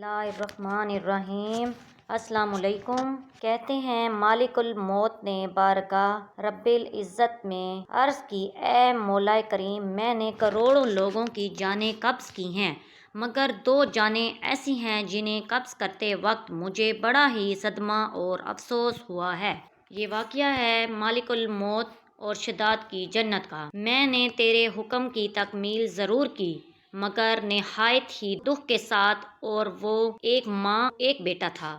اللہ الرحمن الرحیم۔ السلام علیکم۔ کہتے ہیں مالک الموت نے بارگاہ رب العزت میں عرض کی، اے مولا کریم، میں نے کروڑوں لوگوں کی جانیں قبض کی ہیں، مگر 2 جانیں ایسی ہیں جنہیں قبض کرتے وقت مجھے بڑا ہی صدمہ اور افسوس ہوا ہے۔ یہ واقعہ ہے مالک الموت اور شداد کی جنت کا۔ میں نے تیرے حکم کی تکمیل ضرور کی، مگر نہایت ہی دکھ کے ساتھ، اور وہ ایک ماں ایک بیٹا تھا۔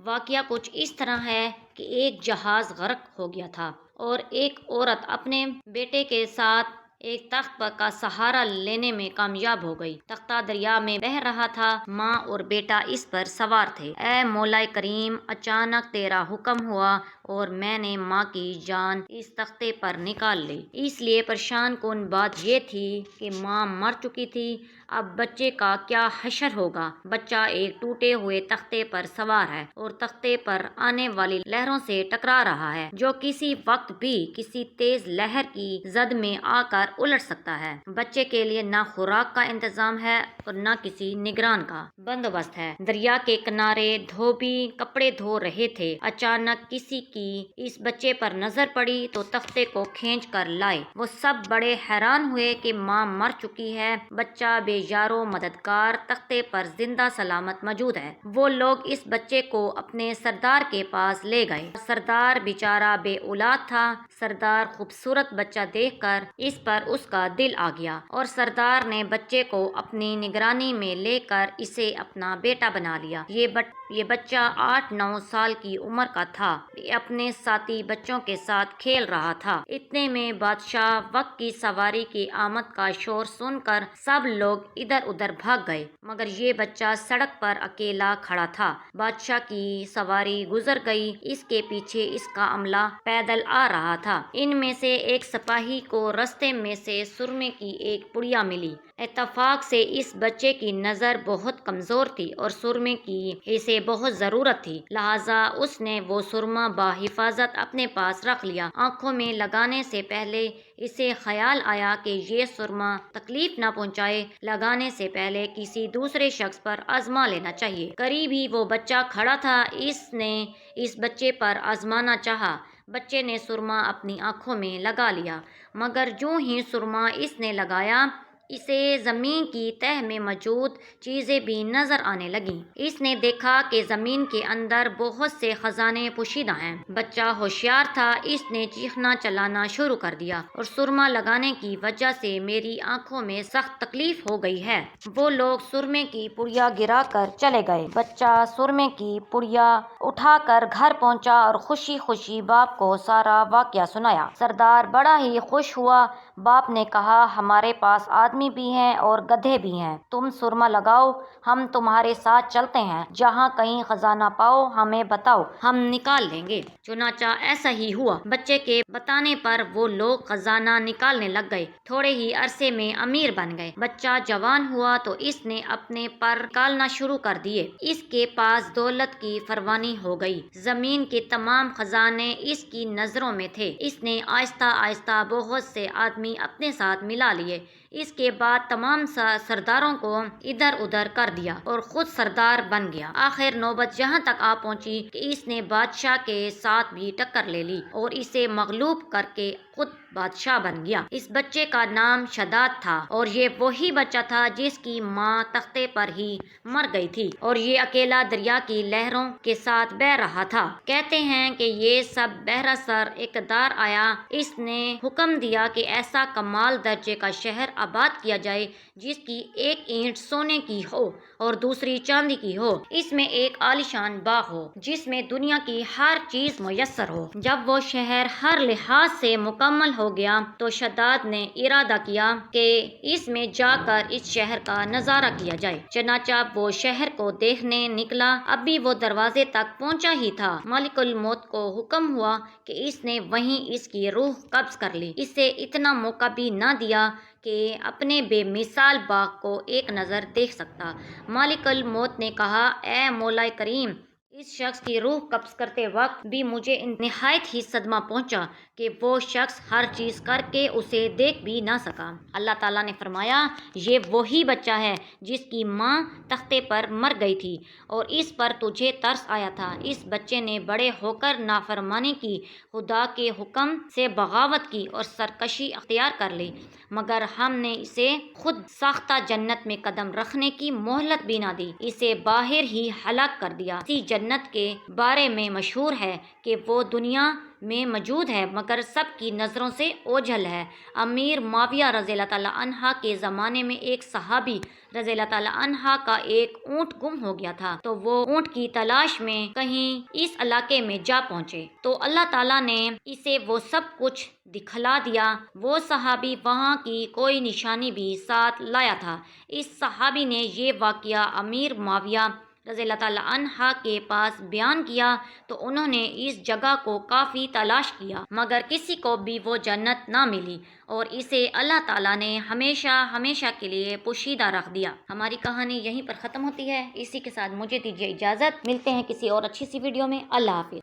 واقعہ کچھ اس طرح ہے کہ ایک جہاز غرق ہو گیا تھا اور ایک عورت اپنے بیٹے کے ساتھ ایک تخت کا سہارا لینے میں کامیاب ہو گئی۔ تختہ دریا میں بہہ رہا تھا، ماں اور بیٹا اس پر سوار تھے۔ اے مولا کریم، اچانک تیرا حکم ہوا اور میں نے ماں کی جان اس تختے پر نکال لی۔ اس لیے پریشان کن بات یہ تھی کہ ماں مر چکی تھی، اب بچے کا کیا حشر ہوگا۔ بچہ ایک ٹوٹے ہوئے تختے پر سوار ہے اور تختے پر آنے والی لہروں سے ٹکرا رہا ہے، جو کسی وقت بھی کسی تیز لہر کی زد میں آ کر الٹ سکتا ہے۔ بچے کے لیے نہ خوراک کا انتظام ہے اور نہ کسی نگران کا بندوبست ہے۔ دریا کے کنارے دھوبی کپڑے دھو رہے تھے۔ اچانک کسی کی اس بچے پر نظر پڑی تو تختے کو کھینچ کر لائے۔ وہ سب بڑے حیران ہوئے کہ ماں مر چکی ہے، بچہ بے یار و مددگار تختے پر زندہ سلامت موجود ہے۔ وہ لوگ اس بچے کو اپنے سردار کے پاس لے گئے۔ سردار بیچارہ بے اولاد تھا۔ سردار خوبصورت بچہ دیکھ کر اس پر اس کا دل آ گیا اور سردار نے بچے کو اپنی نگرانی میں لے کر اسے اپنا بیٹا بنا لیا۔ یہ بچہ 8-9 سال کی عمر کا تھا۔ یہ اپنے ساتھی بچوں کے ساتھ کھیل رہا تھا۔ اتنے میں بادشاہ وقت کی سواری کی آمد کا شور سن کر سب لوگ ادھر ادھر بھاگ گئے، مگر یہ بچہ سڑک پر اکیلا کھڑا تھا۔ بادشاہ کی سواری گزر گئی، اس کے پیچھے اس کا عملہ پیدل آ رہا تھا۔ ان میں سے ایک سپاہی کو رستے میں سے سرمے کی ایک پڑیا ملی۔ اتفاق سے اس بچے کی نظر بہت کمزور تھی اور سرمے کی اسے بہت ضرورت تھی، لہٰذا اس نے وہ سرما بحفاظت اپنے پاس رکھ لیا۔ آنکھوں میں لگانے سے پہلے اسے خیال آیا کہ یہ سرما تکلیف نہ پہنچائے، لگانے سے پہلے کسی دوسرے شخص پر آزما لینا چاہیے۔ قریب ہی وہ بچہ کھڑا تھا، اس نے اس بچے پر آزمانا چاہا۔ بچے نے سرما اپنی آنکھوں میں لگا لیا، مگر جوں ہی سرما اس نے لگایا، اسے زمین کی تہہ میں موجود چیزیں بھی نظر آنے لگیں۔ اس نے دیکھا کہ زمین کے اندر بہت سے خزانے پوشیدہ ہیں۔ بچہ ہوشیار تھا، اس نے چیخنا چلانا شروع کر دیا، اور سرما لگانے کی وجہ سے میری آنکھوں میں سخت تکلیف ہو گئی ہے۔ وہ لوگ سرمے کی پڑیا گرا کر چلے گئے۔ بچہ سرمے کی پڑیا اٹھا کر گھر پہنچا اور خوشی خوشی باپ کو سارا واقعہ سنایا۔ سردار بڑا ہی خوش ہوا۔ باپ نے کہا، ہمارے پاس آدمی بھی ہیں اور گدھے بھی ہیں، تم سرما لگاؤ، ہم تمہارے ساتھ چلتے ہیں، جہاں کہیں خزانہ پاؤ ہمیں بتاؤ، ہم نکال لیں گے۔ چنانچہ ایسا ہی ہوا۔ بچے کے بتانے پر وہ لوگ خزانہ نکالنے لگ گئے، تھوڑے ہی عرصے میں امیر بن گئے۔ بچہ جوان ہوا تو اس نے اپنے پر نکالنا شروع کر دیے۔ اس کے پاس دولت کی فراوانی ہو گئی، زمین کے تمام خزانے اس کی نظروں میں تھے۔ اس نے آہستہ آہستہ بہت سے آدمی اپنے ساتھ ملا لیے۔ اس کے بعد تمام سرداروں کو ادھر ادھر کر دیا اور خود سردار بن گیا۔ آخر نوبت یہاں تک آ پہنچی کہ اس نے بادشاہ کے ساتھ بھی ٹکر لے لی اور اسے مغلوب کر کے خود بادشاہ بن گیا۔ اس بچے کا نام شداد تھا، اور یہ وہی بچہ تھا جس کی ماں تختے پر ہی مر گئی تھی اور یہ اکیلا دریا کی لہروں کے ساتھ بہہ رہا تھا۔ کہتے ہیں کہ یہ سب بحر سر اقتدار آیا، اس نے حکم دیا کہ ایسا کمال درجے کا شہر آباد کیا جائے جس کی ایک اینٹ سونے کی ہو اور دوسری چاندی کی ہو۔ اس میں ایک عالیشان باغ ہو جس میں دنیا کی ہر چیز میسر ہو۔ جب وہ شہر ہر لحاظ سے مکمل ہو گیا تو شداد نے ارادہ کیا کہ اس میں جا کر اس شہر کا نظارہ کیا جائے۔ چنانچہ وہ شہر کو دیکھنے نکلا۔ ابھی وہ دروازے تک پہنچا ہی تھا، ملک الموت کو حکم ہوا کہ اس نے وہیں اس کی روح قبض کر لی۔ اسے اتنا موقع بھی نہ دیا کہ اپنے بے مثال باغ کو ایک نظر دیکھ سکتا۔ مالک الموت نے کہا، اے مولا کریم، اس شخص کی روح قبض کرتے وقت بھی مجھے نہایت ہی صدمہ پہنچا کہ وہ شخص ہر چیز کر کے اسے دیکھ بھی نہ سکا۔ اللہ تعالیٰ نے فرمایا، یہ وہی بچہ ہے جس کی ماں تختے پر مر گئی تھی اور اس پر تجھے ترس آیا تھا۔ اس بچے نے بڑے ہو کر نافرمانی کی، خدا کے حکم سے بغاوت کی اور سرکشی اختیار کر لی، مگر ہم نے اسے خود ساختہ جنت میں قدم رکھنے کی مہلت بھی نہ دی، اسے باہر ہی ہلاک کر دیا۔ اسی جنت کے بارے میں مشہور ہے کہ وہ دنیا میں موجود ہے مگر سب کی نظروں سے اوجھل ہے۔ امیر معاویہ رضی اللہ تعالیٰ عنہ کے زمانے میں ایک صحابی رضی اللہ تعالیٰ عنہ کا ایک اونٹ گم ہو گیا تھا، تو وہ اونٹ کی تلاش میں کہیں اس علاقے میں جا پہنچے تو اللہ تعالیٰ نے اسے وہ سب کچھ دکھلا دیا۔ وہ صحابی وہاں کی کوئی نشانی بھی ساتھ لایا تھا۔ اس صحابی نے یہ واقعہ امیر معاویہ رضی اللہ تعالیٰ عنہ کے پاس بیان کیا تو انہوں نے اس جگہ کو کافی تلاش کیا مگر کسی کو بھی وہ جنت نہ ملی اور اسے اللہ تعالیٰ نے ہمیشہ کے لیے پوشیدہ رکھ دیا۔ ہماری کہانی یہیں پر ختم ہوتی ہے۔ اسی کے ساتھ مجھے دیجیے اجازت، ملتے ہیں کسی اور اچھی سی ویڈیو میں۔ اللہ حافظ۔